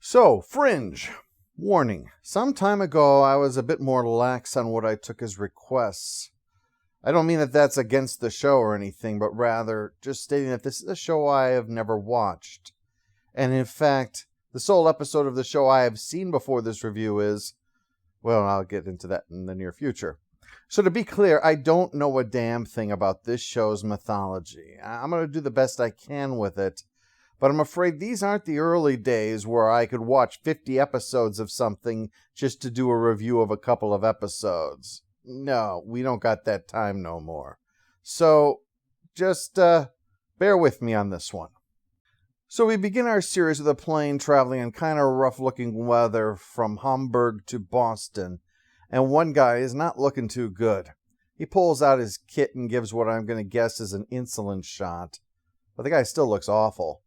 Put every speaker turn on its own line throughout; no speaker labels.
So, Fringe. Warning. Some time ago, I was a bit more lax on what I took as requests. I don't mean that that's against the show or anything, but rather just stating that this is a show I have never watched. And in fact, the sole episode of the show I have seen before this review is, well, I'll get into that in the near future. So to be clear, I don't know a damn thing about this show's mythology. I'm going to do the best I can with it. But I'm afraid these aren't the early days where I could watch 50 episodes of something just to do a review of a couple of episodes. No, we don't got that time no more. So, just bear with me on this one. So we begin our series with a plane traveling in kind of rough-looking weather from Hamburg to Boston, and one guy is not looking too good. He pulls out his kit and gives what I'm going to guess is an insulin shot, but the guy still looks awful.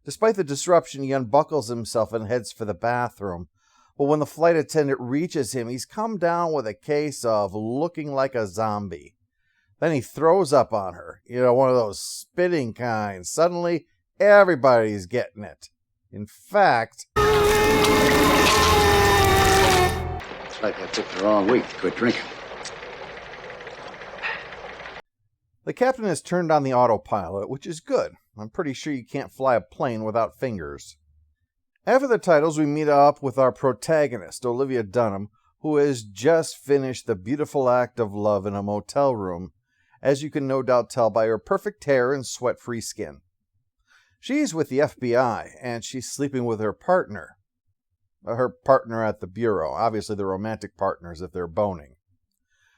Despite the disruption, he unbuckles himself and heads for the bathroom. But when the flight attendant reaches him, he's come down with a case of looking like a zombie. Then he throws up on her. One of those spitting kinds. Suddenly, everybody's getting it. In fact...
It's like I picked the wrong week to quit drinking.
The captain has turned on the autopilot, which is good. I'm pretty sure you can't fly a plane without fingers. After the titles, we meet up with our protagonist, Olivia Dunham, who has just finished the beautiful act of love in a motel room, as you can no doubt tell by her perfect hair and sweat-free skin. She's with the FBI, and she's sleeping with her partner. Her partner at the bureau. Obviously, they're romantic partners if they're boning.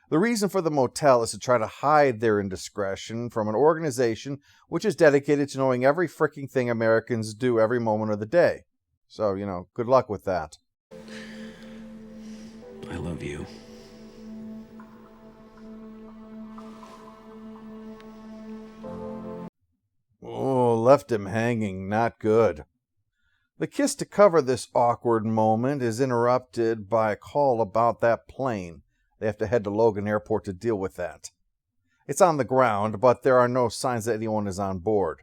The reason for the motel is to try to hide their indiscretion from an organization which is dedicated to knowing every freaking thing Americans do every moment of the day. So, good luck with that.
I love you.
Oh, left him hanging. Not good. The kiss to cover this awkward moment is interrupted by a call about that plane. They have to head to Logan Airport to deal with that. It's on the ground, but there are no signs that anyone is on board.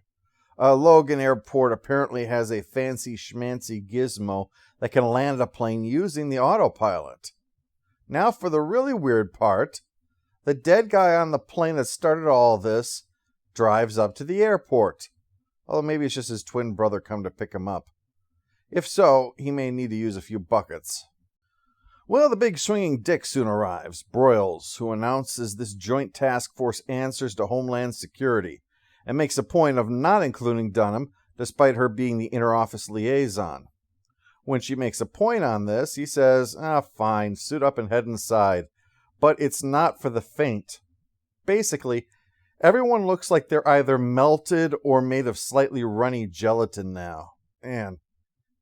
Logan Airport apparently has a fancy schmancy gizmo that can land a plane using the autopilot. Now for the really weird part. The dead guy on the plane that started all this drives up to the airport. Although maybe it's just his twin brother come to pick him up. If so, he may need to use a few buckets. Well, the big swinging dick soon arrives, Broyles, who announces this joint task force answers to Homeland Security, and makes a point of not including Dunham, despite her being the inter-office liaison. When she makes a point on this, he says, fine, suit up and head inside. But it's not for the faint. Basically, everyone looks like they're either melted or made of slightly runny gelatin now. And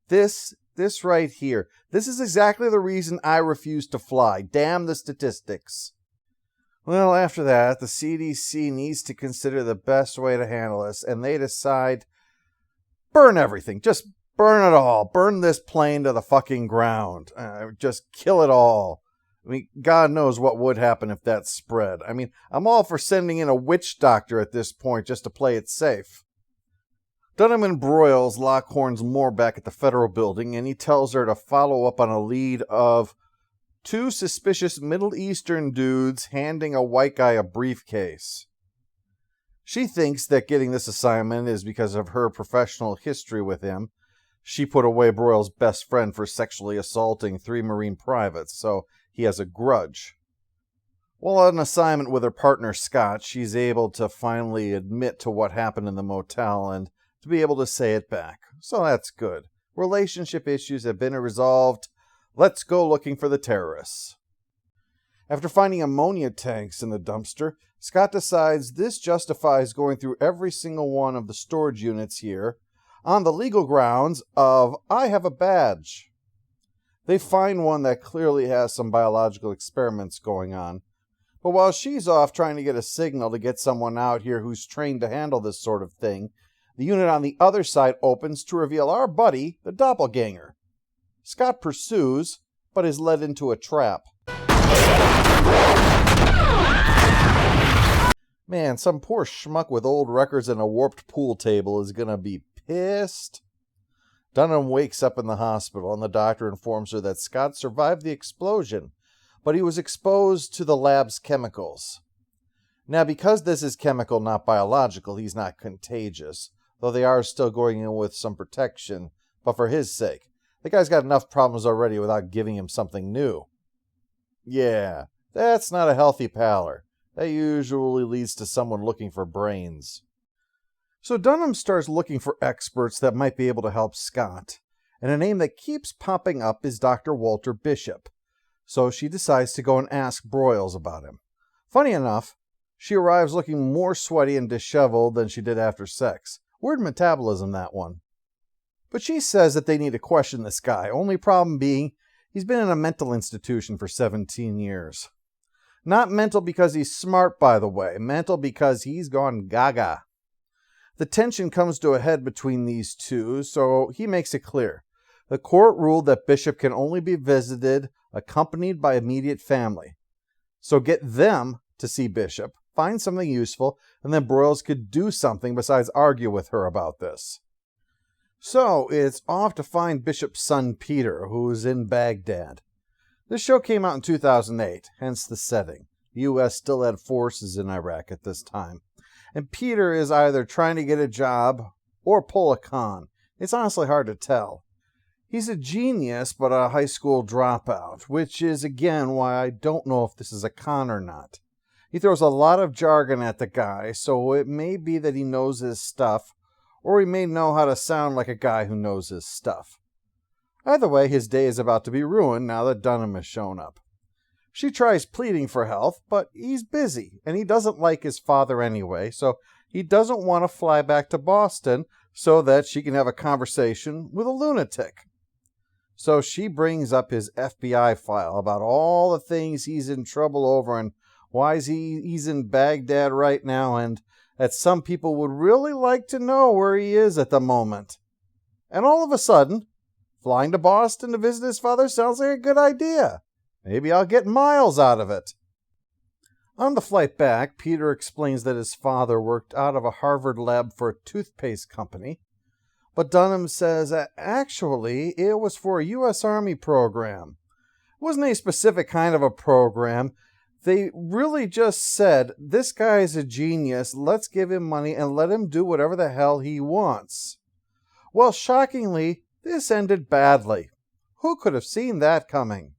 this right here, this is exactly the reason I refuse to fly. Damn the statistics. Well, after that, the CDC needs to consider the best way to handle this, and they decide, burn everything. Just burn it all. Burn this plane to the fucking ground. Just kill it all. God knows what would happen if that spread. I'm all for sending in a witch doctor at this point just to play it safe. Dunham and Broyles lock horns more back at the federal building, and he tells her to follow up on a lead of two suspicious Middle Eastern dudes handing a white guy a briefcase. She thinks that getting this assignment is because of her professional history with him. She put away Broyles' best friend for sexually assaulting 3 Marine privates, so he has a grudge. While on assignment with her partner Scott, she's able to finally admit to what happened in the motel and to be able to say it back. So that's good. Relationship issues have been resolved. Let's go looking for the terrorists. After finding ammonia tanks in the dumpster, Scott decides this justifies going through every single one of the storage units here on the legal grounds of, I have a badge. They find one that clearly has some biological experiments going on. But while she's off trying to get a signal to get someone out here who's trained to handle this sort of thing, the unit on the other side opens to reveal our buddy, the doppelganger. Scott pursues, but is led into a trap. Man, some poor schmuck with old records and a warped pool table is gonna be pissed. Dunham wakes up in the hospital, and the doctor informs her that Scott survived the explosion, but he was exposed to the lab's chemicals. Now, because this is chemical, not biological, he's not contagious, though they are still going in with some protection, but for his sake. The guy's got enough problems already without giving him something new. Yeah, that's not a healthy pallor. That usually leads to someone looking for brains. So Dunham starts looking for experts that might be able to help Scott, and a name that keeps popping up is Dr. Walter Bishop. So she decides to go and ask Broyles about him. Funny enough, she arrives looking more sweaty and disheveled than she did after sex. Weird metabolism, that one. But she says that they need to question this guy, only problem being he's been in a mental institution for 17 years. Not mental because he's smart, by the way. Mental because he's gone gaga. The tension comes to a head between these two, so he makes it clear. The court ruled that Bishop can only be visited accompanied by immediate family. So get them to see Bishop, find something useful, and then Broyles could do something besides argue with her about this. So it's off to find Bishop's son Peter, who's in Baghdad. This show came out in 2008, hence the setting. The U.S. still had forces in Iraq at this time. And Peter is either trying to get a job or pull a con. It's honestly hard to tell. He's a genius, but a high school dropout, which is, again, why I don't know if this is a con or not. He throws a lot of jargon at the guy, so it may be that he knows his stuff, or he may know how to sound like a guy who knows his stuff. Either way, his day is about to be ruined now that Dunham has shown up. She tries pleading for help, but he's busy, and he doesn't like his father anyway, so he doesn't want to fly back to Boston so that she can have a conversation with a lunatic. So she brings up his FBI file about all the things he's in trouble over and why he's in Baghdad right now, and that some people would really like to know where he is at the moment. And all of a sudden, flying to Boston to visit his father sounds like a good idea. Maybe I'll get miles out of it. On the flight back, Peter explains that his father worked out of a Harvard lab for a toothpaste company. But Dunham says that actually it was for a U.S. Army program. It wasn't a specific kind of a program. They really just said, this guy is a genius, let's give him money and let him do whatever the hell he wants. Well, shockingly, this ended badly. Who could have seen that coming?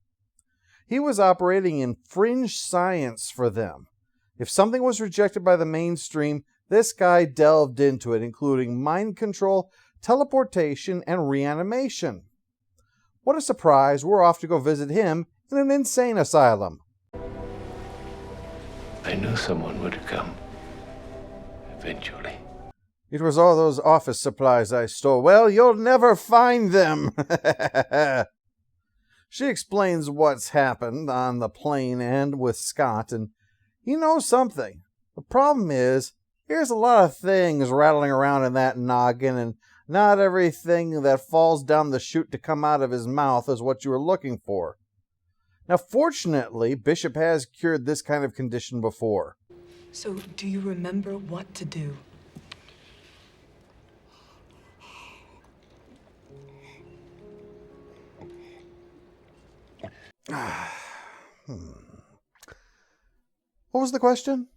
He was operating in fringe science for them. If something was rejected by the mainstream, this guy delved into it, including mind control, teleportation, and reanimation. What a surprise, we're off to go visit him in an insane asylum.
I knew someone would come. Eventually.
It was all those office supplies I stole. Well, you'll never find them. She explains what's happened on the plane and with Scott, and he knows something. The problem is, here's a lot of things rattling around in that noggin, and not everything that falls down the chute to come out of his mouth is what you were looking for. Now, fortunately, Bishop has cured this kind of condition before.
So, do you remember what to do?
What was the question?